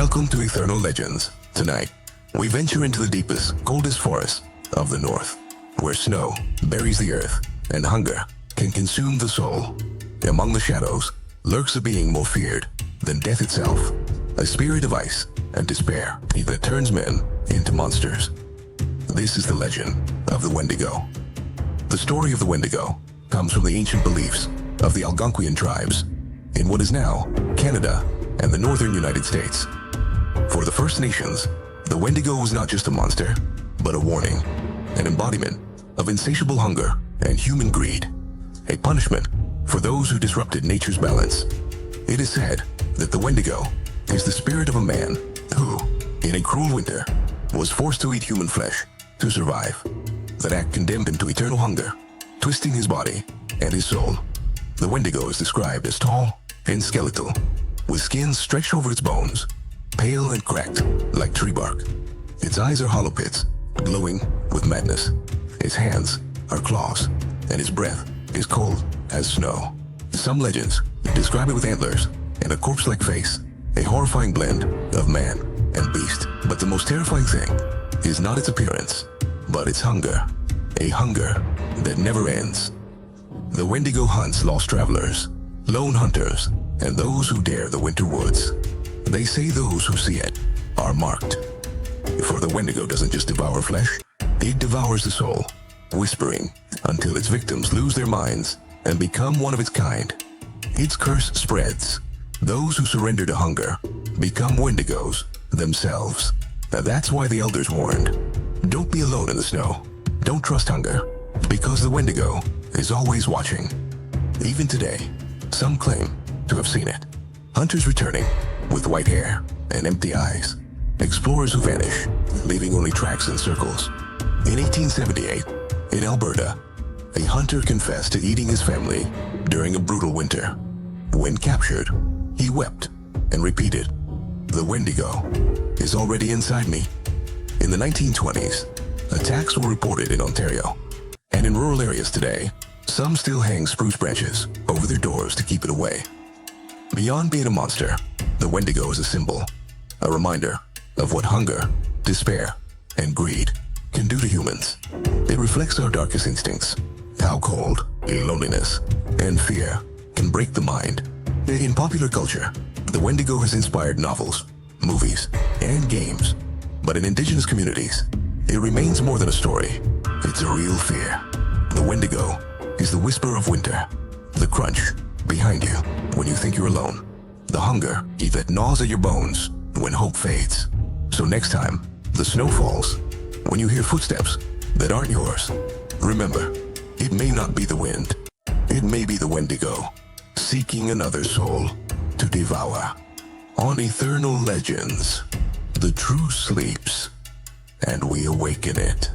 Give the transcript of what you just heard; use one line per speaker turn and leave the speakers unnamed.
Welcome to Ethernal Legends. Tonight, we venture into the deepest, coldest forests of the north, where snow buries the earth and hunger can consume the soul. Among the shadows lurks a being more feared than death itself, a spirit of ice and despair that turns men into monsters. This is the legend of the Wendigo. The story of the Wendigo comes from the ancient beliefs of the Algonquian tribes in what is now Canada and the northern United States. For the First Nations, the Wendigo was not just a monster, but a warning, an embodiment of insatiable hunger and human greed, a punishment for those who disrupted nature's balance. It is said that the Wendigo is the spirit of a man who, in a cruel winter, was forced to eat human flesh to survive. That act condemned him to eternal hunger, twisting his body and his soul. The Wendigo is described as tall and skeletal, with skin stretched over its bones, pale and cracked like tree bark. Its eyes are hollow pits, glowing with madness. Its hands are claws, and its breath is cold as snow. Some legends describe it with antlers and a corpse-like face, a horrifying blend of man and beast. But the most terrifying thing is not its appearance, but its hunger, a hunger that never ends. The Wendigo hunts lost travelers, lone hunters, and those who dare the winter woods. They say those who see it are marked. For the Wendigo doesn't just devour flesh, it devours the soul, whispering until its victims lose their minds and become one of its kind. Its curse spreads. Those who surrender to hunger become Wendigos themselves. Now that's why the elders warned, don't be alone in the snow. Don't trust hunger, because the Wendigo is always watching. Even today, some claim to have seen it. Hunters returning with white hair and empty eyes. Explorers who vanish, leaving only tracks and circles. In 1878, in Alberta, a hunter confessed to eating his family during a brutal winter. When captured, he wept and repeated, "The Wendigo is already inside me." In the 1920s, attacks were reported in Ontario. And in rural areas today, some still hang spruce branches over their doors to keep it away. Beyond being a monster, the Wendigo is a symbol, a reminder of what hunger, despair, and greed can do to humans. It reflects our darkest instincts, how cold, loneliness, and fear can break the mind. In popular culture, the Wendigo has inspired novels, movies, and games. But in indigenous communities, it remains more than a story. It's a real fear. The Wendigo is the whisper of winter, the crunch behind you when you think you're alone, the hunger that gnaws at your bones when hope fades. So next time the snow falls, when you hear footsteps that aren't yours, remember, it may not be the wind. It may be the Wendigo, seeking another soul to devour. On Ethernal Legends, the truth sleeps, and we awaken it.